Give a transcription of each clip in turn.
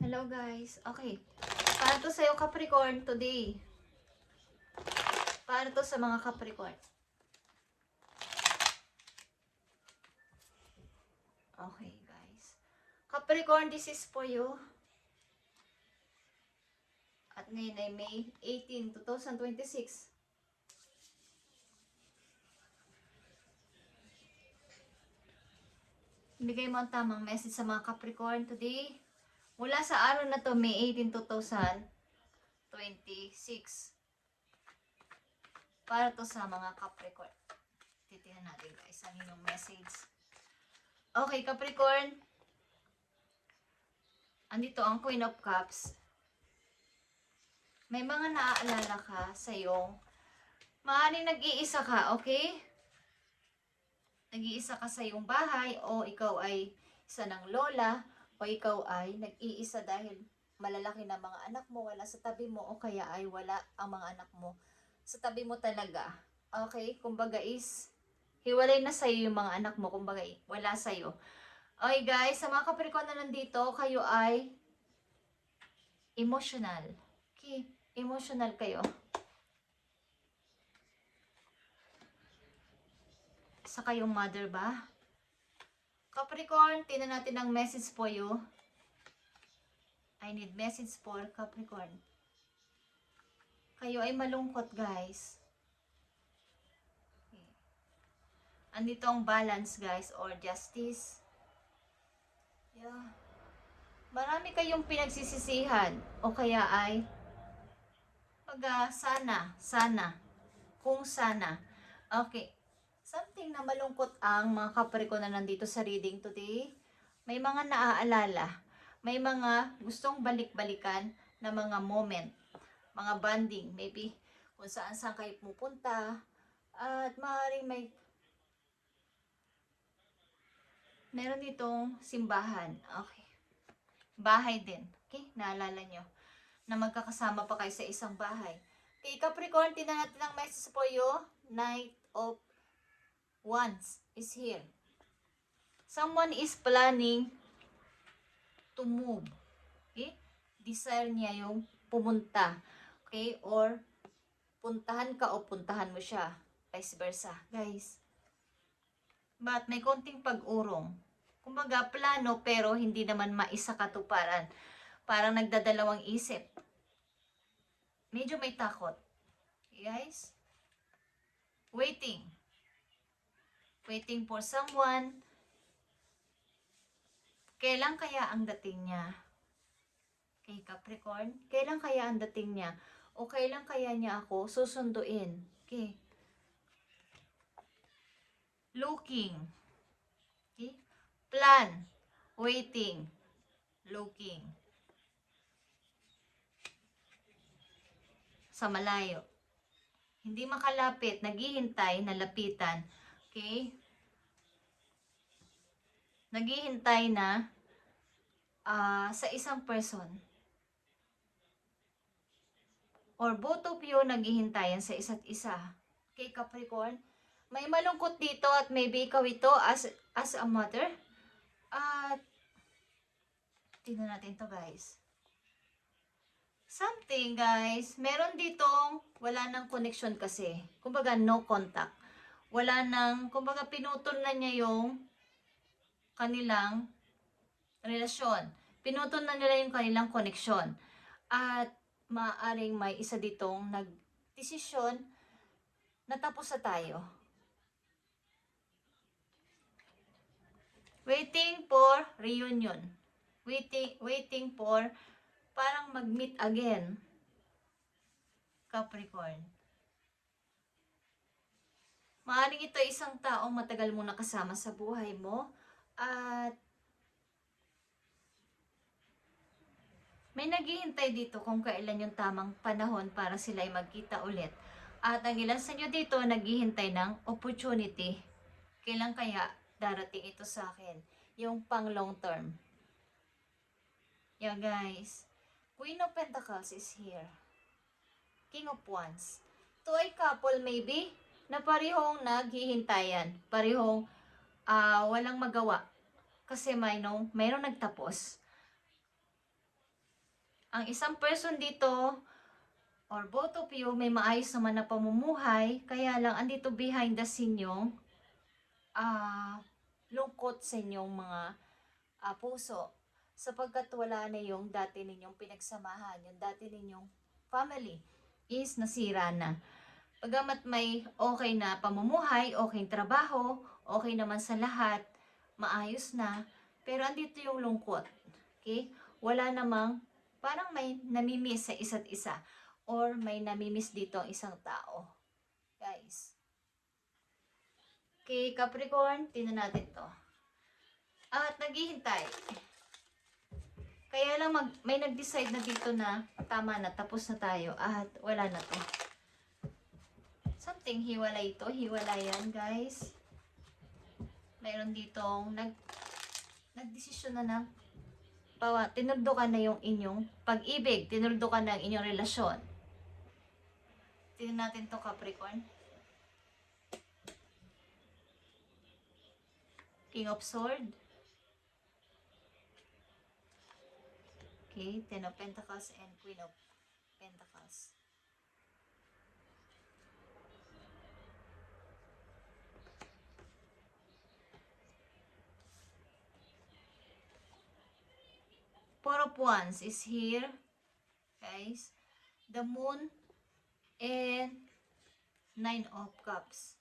Hello guys. Okay. Para to sa'yo Capricorn today. Para to sa mga Capricorn. Okay guys. Capricorn, this is for you. At ngayon ay May 18, 2026. Bigay mo ang tamang message sa mga Capricorn today. Mula sa araw na to, May 18, 2026. Para to sa mga Capricorn. Titingnan natin guys ang inyong message. Okay, Capricorn. Andito ang Queen of Cups. May mga naaalala ka sa iyong maaaring nag-iisa ka, okay? Nag-iisa ka sa iyong bahay o ikaw ay isa ng lola o ikaw ay nag-iisa dahil malalaki na mga anak mo, wala sa tabi mo o kaya ay wala ang mga anak mo sa tabi mo talaga. Okay? Kumbaga is hiwalay na sa iyo yung mga anak mo, kumbaga wala sa iyo. Okay guys, sa mga Capricorn na nandito, kayo ay emotional. Okay? Emotional kayo. Sa kayong mother ba? Capricorn, tingnan natin ang message for you. I need message for Capricorn. Kayo ay malungkot, guys. Okay. Andito ang balance, guys, or justice. Yeah. Marami kayong pinagsisisihan o kaya ay sana, kung sana. Okay. Something na malungkot ang mga Capricorn na nandito sa reading today. May mga naaalala. May mga gustong balik-balikan na mga moment. Mga bonding. Maybe kung saan kayo pupunta. At maaaring meron ditong simbahan. Okay. Bahay din. Okay? Naalala nyo. Na magkakasama pa kayo sa isang bahay. Okay, Capricorn, tingnan natin ang message for you. Knight of Wands is here. Someone is planning to move. Okay? Desire niya yung pumunta. Okay? Or puntahan ka o puntahan mo siya. Vice versa. Guys. But may konting pag-urong. Kumbaga, plano pero hindi naman maisakatuparan. Parang nagdadalawang isip. Medyo may takot. Okay, guys? Waiting. Waiting for someone. Kailan kaya ang dating niya? Okay, Capricorn. Kailan kaya ang dating niya? O kailan kaya niya ako susunduin? Okay. Looking. Okay. Plan. Waiting. Looking. Sa malayo. Hindi makalapit. Naghihintay na lapitan. Okay. Naghihintay na sa isang person. Or both of you naghihintayan sa isa't isa. Okay, Capricorn? May malungkot dito at maybe ikaw ito as a mother. At tingnan natin to guys. Something guys, meron ditong wala nang connection kasi. Kumbaga no contact. Wala nang, kumbaga pinutol na niya yung kanilang relasyon. Pinutol na nila yung kanilang connection. At maaaring may isa ditong nagdesisyon na tapos na tayo. Waiting for reunion. Waiting for parang mag-meet again. Capricorn. Maaaring ito isang taong matagal mo nakasama sa buhay mo at may naghihintay dito kung kailan yung tamang panahon para sila ay magkita ulit. At ang ilan sa inyo dito naghihintay ng opportunity. Kailan kaya darating ito sa akin? Yung pang long term. Yeah guys. Queen of Pentacles is here. King of Wands. Ito ay couple maybe na parehong naghihintayan. Parehong walang magawa. Kasi mayroong nagtapos. ang isang person dito, or both of you, may maayos naman na pamumuhay, kaya lang andito behind the scene yung lungkot sa inyong mga puso. Sapagkat wala na yung dati ninyong pinagsamahan, yung dati ninyong family is nasira na. Pagamat may okay na pamumuhay, okay trabaho, okay naman sa lahat, maayos na, pero andito yung lungkot. Okay? Wala namang, parang may namimiss sa isa't isa, or may namimiss dito ang isang tao. Guys. Okay, Capricorn, tingnan natin to. At naghihintay. Kaya lang may nag-decide na dito na tama na, tapos na tayo at wala na to. Something hiwalay to, hiwalayan guys. Mayroon ditong nagdesisyon na ng tinuldukan na yung inyong pag-ibig, tinuldukan na ang inyong relasyon. Tingnan natin to, Capricorn. King of Swords. Okay, Ten of Pentacles and Queen of Pentacles. Four of Wands is here, guys. The Moon and Nine of Cups.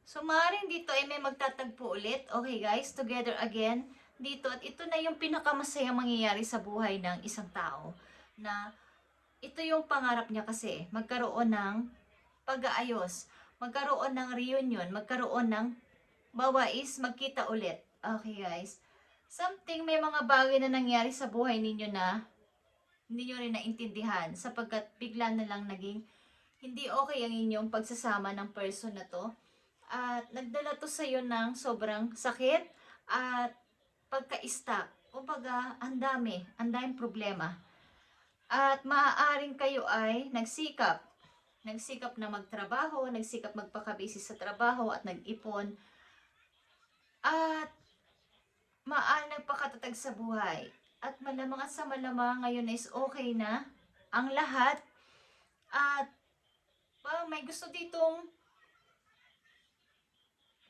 So, maaaring dito ay may magtatagpo ulit. Okay guys, together again dito. At ito na yung pinakamasayang mangyayari sa buhay ng isang tao. Na ito yung pangarap niya kasi. Magkaroon ng pag-aayos. Magkaroon ng reunion. Magkaroon ng bawais, magkita ulit. Okay guys. Something, may mga bagay na nangyari sa buhay ninyo na hindi nyo rin naintindihan. Sapagkat bigla na lang naging hindi okay ang inyong pagsasama ng person na to. At nagdala to sa iyo ng sobrang sakit at pagka-stuck. Kumbaga, ang daming problema. At maaaring kayo ay nagsikap na magtrabaho, nagsikap magpakabisi sa trabaho at nag-ipon. At maaaring nagpakatatag sa buhay. At malamang at sa malamang ngayon is okay na ang lahat. At may gusto ditong,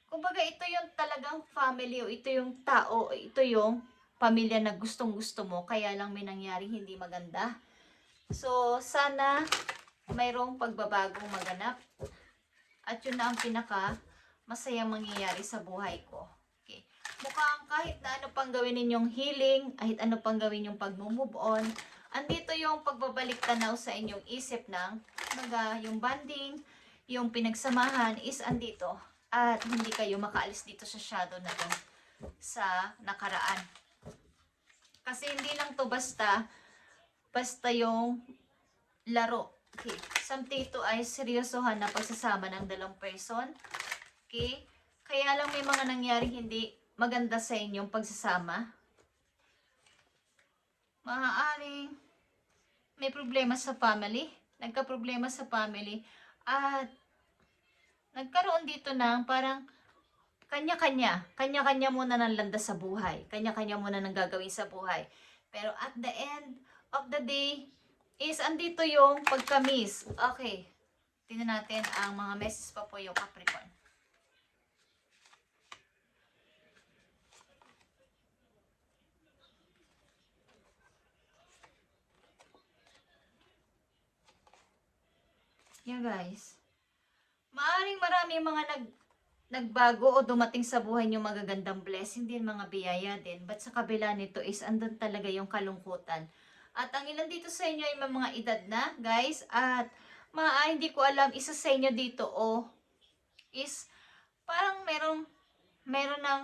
kumbaga ito yung talagang family, o ito yung tao, o ito yung pamilya na gustong-gusto mo, kaya lang may nangyaring hindi maganda. So, sana mayroong pagbabagong maganap. At yun na ang pinaka masayang mangyayari sa buhay ko. Okay. Mukhang kahit na ano pang gawin ninyong healing, kahit ano pang gawin yung pag-move on, andito yung pagbabalik tanaw sa inyong isip ng yung bonding, yung pinagsamahan is andito. At hindi kayo makaalis dito sa shadow na to, sa nakaraan. Kasi hindi lang to basta yung laro. Okay. Something ito ay seryosohan na pagsasama ng dalawang person. Okay. Kaya lang may mga nangyaring hindi maganda sa inyong pagsasama. Maaaring may problema sa family. Nagka-problema sa family. At nagkaroon dito ng parang kanya-kanya muna ng landas sa buhay. Kanya-kanya muna ng gagawin sa buhay. Pero at the end of the day, is andito yung pagka-miss. Okay. Tingnan natin ang mga messages pa po yung Capricorn. Yeah guys. Maaring marami mga nagbago o dumating sa buhay niyo magagandang blessing din, mga biyaya din. But sa kabila nito is andun talaga yung kalungkutan. At ang ilan dito sa inyo ay may mga edad na, guys. At hindi ko alam, isa sa inyo dito is parang meron ng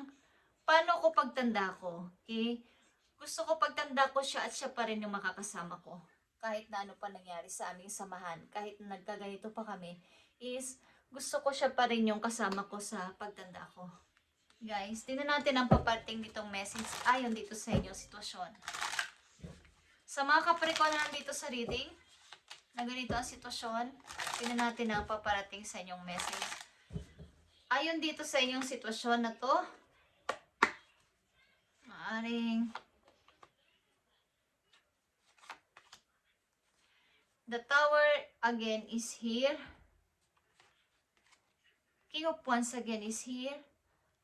paano ko pagtanda ko. Okay? Gusto ko pagtanda ko siya at siya pa rin yung makakasama ko. Kahit na ano pa nangyari sa aming samahan, kahit na nagkaganito pa kami, is gusto ko siya pa rin yung kasama ko sa pagtanda ko. Guys, tingnan natin ang paparating ditong message ayon dito sa inyong sitwasyon. Sa mga Capricorn na nandito sa reading, na ganito ang sitwasyon, tingnan natin ang paparating sa inyong message. Ayon dito sa inyong sitwasyon na to, maaring again is here. King of Wands again is here.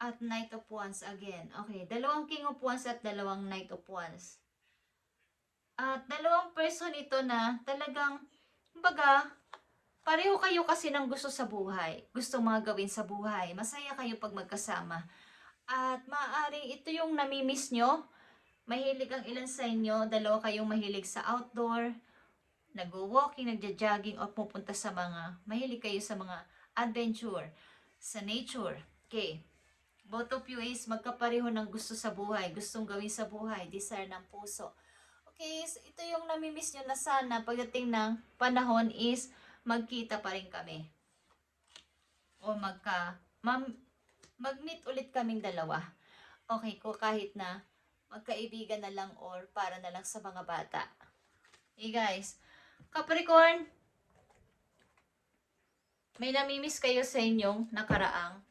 At Knight of Wands again. Okay, dalawang King of Wands at dalawang Knight of Wands. At dalawang person ito na talagang, kumbaga, pareho kayo kasi ng gusto sa buhay. Gusto mga gawin sa buhay. Masaya kayo pag magkasama. At maaaring ito yung namimiss nyo. Mahilig ang ilan sa inyo. Dalawa kayong mahilig sa outdoor. Nag-walking, nagja-jogging, o pupunta sa mga, mahilig kayo sa mga adventure, sa nature. Okay. Both of you is magkapareho ng gusto sa buhay, gustong gawin sa buhay, desire ng puso. Okay, so ito yung namimiss nyo na sana pagdating ng panahon is magkita pa rin kami. O mag-meet ulit kaming dalawa. Okay, ko kahit na magkaibigan na lang or para na lang sa mga bata. Hey guys, Capricorn, may namimiss kayo sa inyong nakaraang.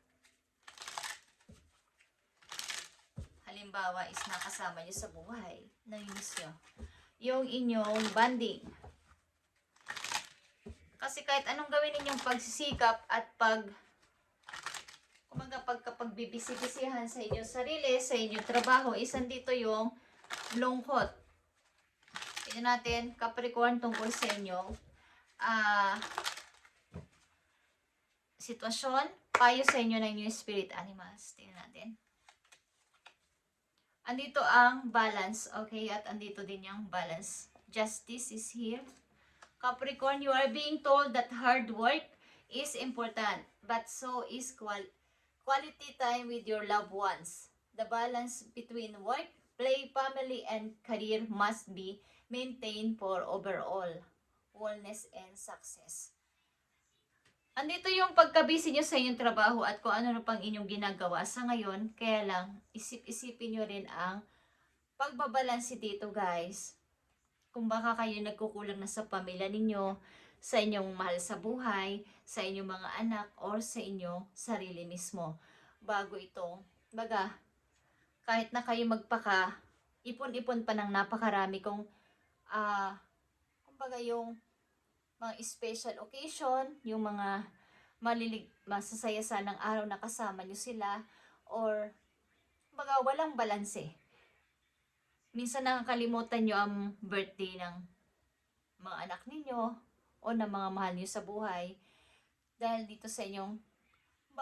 Halimbawa is nakasama nyo sa buhay. Namimiss nyo. Yung inyong bonding. Kasi kahit anong gawin ninyong pagsisikap at kapag bibisi-bisihan sa inyong sarili, sa inyong trabaho, is andito yung lungkot. Tignan natin, Capricorn, tungkol sa inyong sitwasyon, payo sa inyo ng inyong spirit animals. Tignan natin. Andito ang balance, okay? At andito din yung balance. Justice is here. Capricorn, you are being told that hard work is important, but so is quality time with your loved ones. The balance between work, play, family, and career must be maintained for overall wellness and success. Andito yung pagkabisi nyo sa inyong trabaho at kung ano na pang inyong ginagawa sa ngayon. Kaya lang, isip-isipin nyo rin ang pagbabalansi dito, guys. Kung baka kayo nagkukulang na sa pamilya ninyo, sa inyong mahal sa buhay, sa inyong mga anak, or sa inyong sarili mismo. Bago itong, kahit na kayo ipon-ipon pa ng napakarami kung, yung mga special occasion, yung mga masasaya sanang araw na kasama nyo sila, or walang balanse. Minsan nakakalimutan nyo ang birthday ng mga anak ninyo o ng mga mahal nyo sa buhay dahil dito sa inyong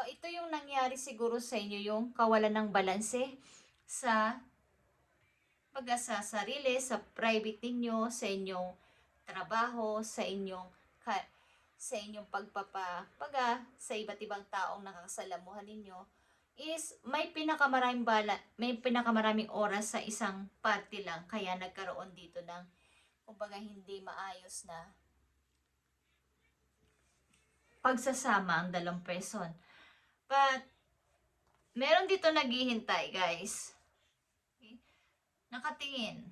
ito yung nangyari siguro sa inyo, yung kawalan ng balanse sa sa sarili, sa private ninyo, sa inyong trabaho, sa inyong sa iba't ibang taong nakakasalamuhan ninyo, is may pinakamaraming oras sa isang party lang, kaya nagkaroon dito ng hindi maayos na pagsasama ang dalawang person. But meron dito naghihintay, guys. Okay? Nakatingin.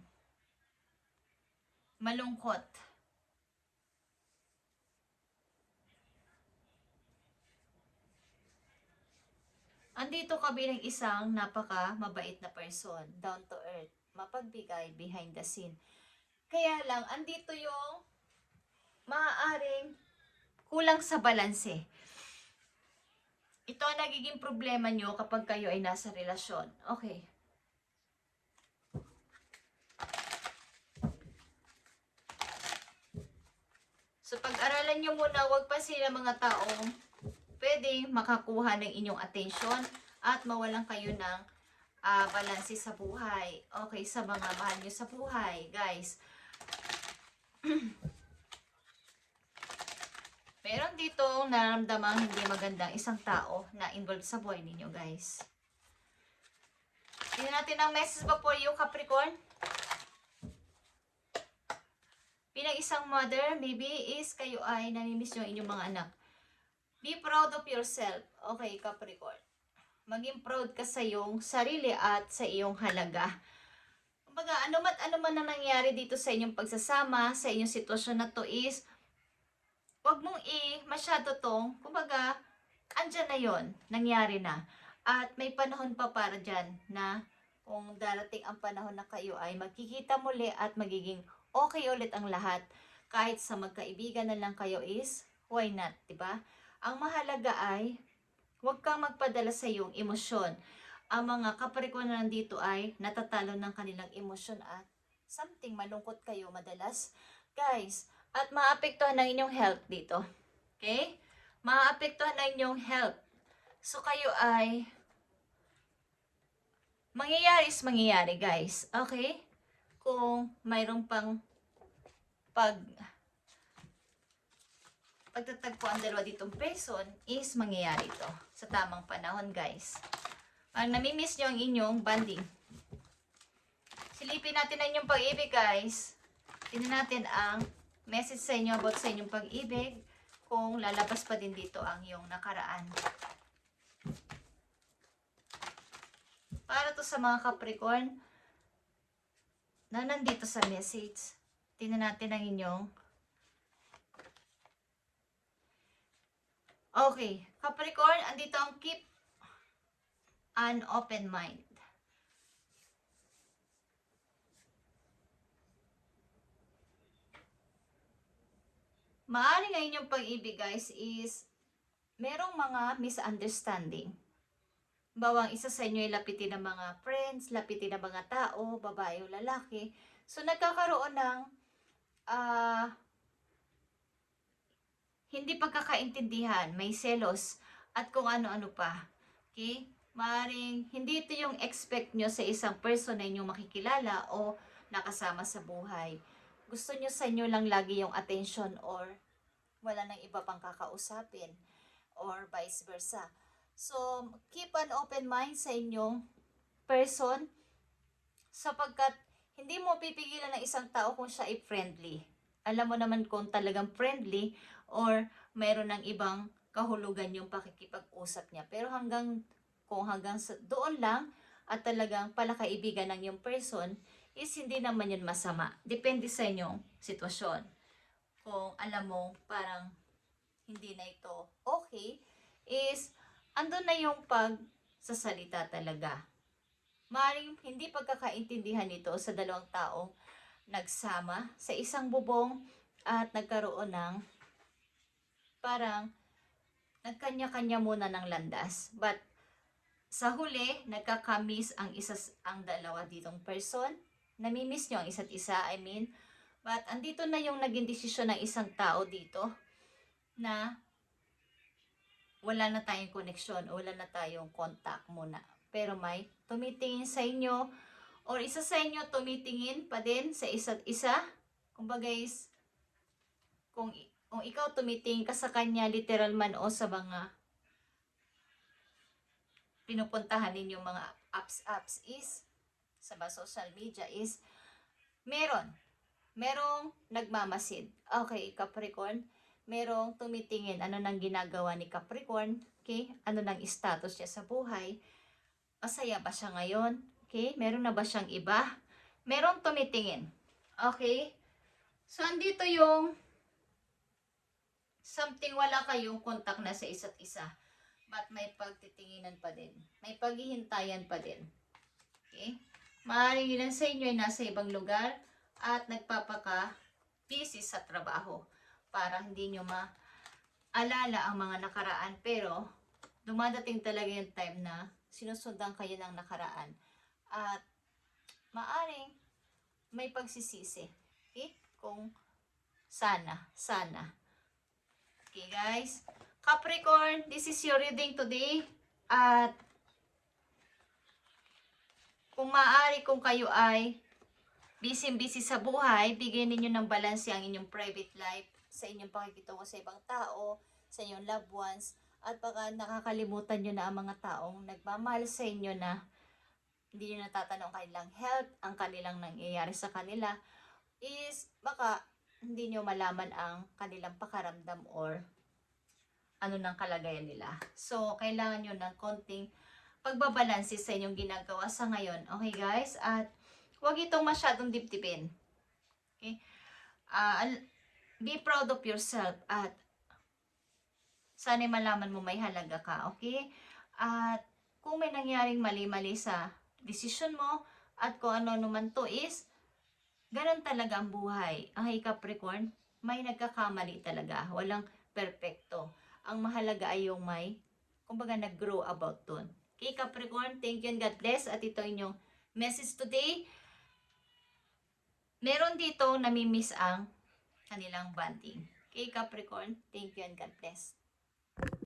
Malungkot. Andito ka bilang isang mabait na person, down to earth, mapagbigay behind the scene. Kaya lang, andito yung maaaring kulang sa balanse. Ito ang nagiging problema nyo kapag kayo ay nasa relasyon. Okay. So, pag-aralan nyo muna, huwag pa sila mga taong pwedeng makakuha ng inyong attention at mawalan kayo ng balanse sa buhay. Okay, sa mga mahal nyo sa buhay, guys. Meron dito nararamdamang hindi magandang isang tao na involved sa buhay ninyo, guys. Tingnan natin ang message pa for you, Capricorn. Bilang isang mother, maybe is kayo ay namimiss nyo inyong mga anak. Be proud of yourself. Okay, Capricorn. Maging proud ka sa iyong sarili at sa iyong halaga. Ano man na nangyari dito sa inyong pagsasama, sa inyong sitwasyon na to is, huwag mong masyado tong, andyan na yon, nangyari na. At may panahon pa para dyan na kung darating ang panahon na kayo ay magkikita muli at magiging okay ulit ang lahat. kahit sa magkaibigan na lang kayo is, why not, diba? Ang mahalaga ay, huwag kang magpadala sa iyong emosyon. Ang mga Capricorn na nandito ay natatalo ng kanilang emosyon at something malungkot kayo madalas, guys. At maapektuhan ng inyong health dito. Okay? Maapektuhan ng inyong health. So, kayo ay mangyayari guys. Okay? Kung mayroong pang pagtatagpo ang dalawa ditong person is mangyayari ito sa tamang panahon, guys. Ang namimiss nyo ang inyong bonding. Silipin natin ang inyong pag-ibig, guys. Tingnan natin ang message sa inyo about sa inyong pag-ibig kung lalabas pa din dito ang iyong nakaraan. Para to sa mga Capricorn na nandito sa message. Tingnan natin ang inyong. Okay, Capricorn, andito ang keep an open mind. Maaring ang inyong pag-ibig, guys, is merong mga misunderstanding. Bawang isa sa inyo ay lapitin ng mga friends, lapitin ng mga tao, babae o lalaki. So, nagkakaroon ng hindi pagkakaintindihan, may selos, at kung ano-ano pa. Okay? Maaring hindi ito yung expect nyo sa isang person na inyong makikilala o nakasama sa buhay. Gusto nyo sa inyo lang lagi yung attention or wala nang iba pang kakausapin or vice versa. So, keep an open mind sa inyong person sapagkat hindi mo pipigilan ng isang tao kung siya ay friendly. Alam mo naman kung talagang friendly or mayroon ng ibang kahulugan yung pakikipag-usap niya. Pero kung hanggang doon lang at talagang palakaibigan ng yung person, is hindi naman yun masama. Depende sa inyong sitwasyon. Kung alam mo parang hindi na ito okay, is andun na yung pagsasalita talaga. Maaaring hindi pagkakaintindihan ito sa dalawang taong nagsama sa isang bubong at nagkaroon ng parang nagkanya-kanya muna ng landas. But sa huli, nagkakamiss ang dalawa ditong person. Namimiss nyo ang isa't isa, I mean. But andito na yung naging desisyon ng isang tao dito na wala na tayong koneksyon o wala na tayong contact muna. Pero may tumitingin sa inyo or isa sa inyo tumitingin pa din sa isa't isa. Kumbaga is, kung ikaw tumitingin ka sa kanya literal man o sa mga pinupuntahan ninyong mga apps is, sa social media is, merong nagmamasid. Okay, Capricorn, merong tumitingin ano nang ginagawa ni Capricorn, okay? Ano nang status niya sa buhay? Masaya ba siya ngayon? Okay? Meron na ba siyang iba? Merong tumitingin. Okay? So, andito yung something wala kayong contact na sa isa't isa. But may pagtitinginan pa din. May paghihintayan pa din. Okay? Maaaring ilan sa inyo ay nasa ibang lugar at nagpapaka-busy sa trabaho para hindi nyo maalala ang mga nakaraan. Pero, dumadating talaga yung time na sinusundan kayo ng nakaraan. At maaaring may pagsisisi. Okay? Kung sana. Okay, guys? Capricorn, this is your reading today. At kung maaari, kung kayo ay busy sa buhay, bigyan ninyo ng balanse ang inyong private life sa inyong pakikitungo sa ibang tao, sa inyong loved ones, at baka nakakalimutan nyo na ang mga taong nagmamahal sa inyo na hindi nyo natatanong kanilang health, ang kanilang nangyayari sa kanila, is baka hindi nyo malaman ang kanilang pakaramdam or ano ng kalagayan nila. So, kailangan nyo ng konting pagbabalanse sa inyong ginagawa sa ngayon. Okay, guys? At huwag itong masyadong dibdibin. Okay? Be proud of yourself at sana'y malaman mo may halaga ka. Okay? At kung may nangyaring mali-mali sa desisyon mo at kung ano naman to is, ganun talaga ang buhay. Okay, Capricorn? may nagkakamali talaga. Walang perfecto. Ang mahalaga ay yung may, kumbaga, nag-grow about dun. Okay, Capricorn, thank you and God bless. At ito inyong message today. Meron dito namimiss ang kanilang bonding. Okay, Capricorn, thank you and God bless.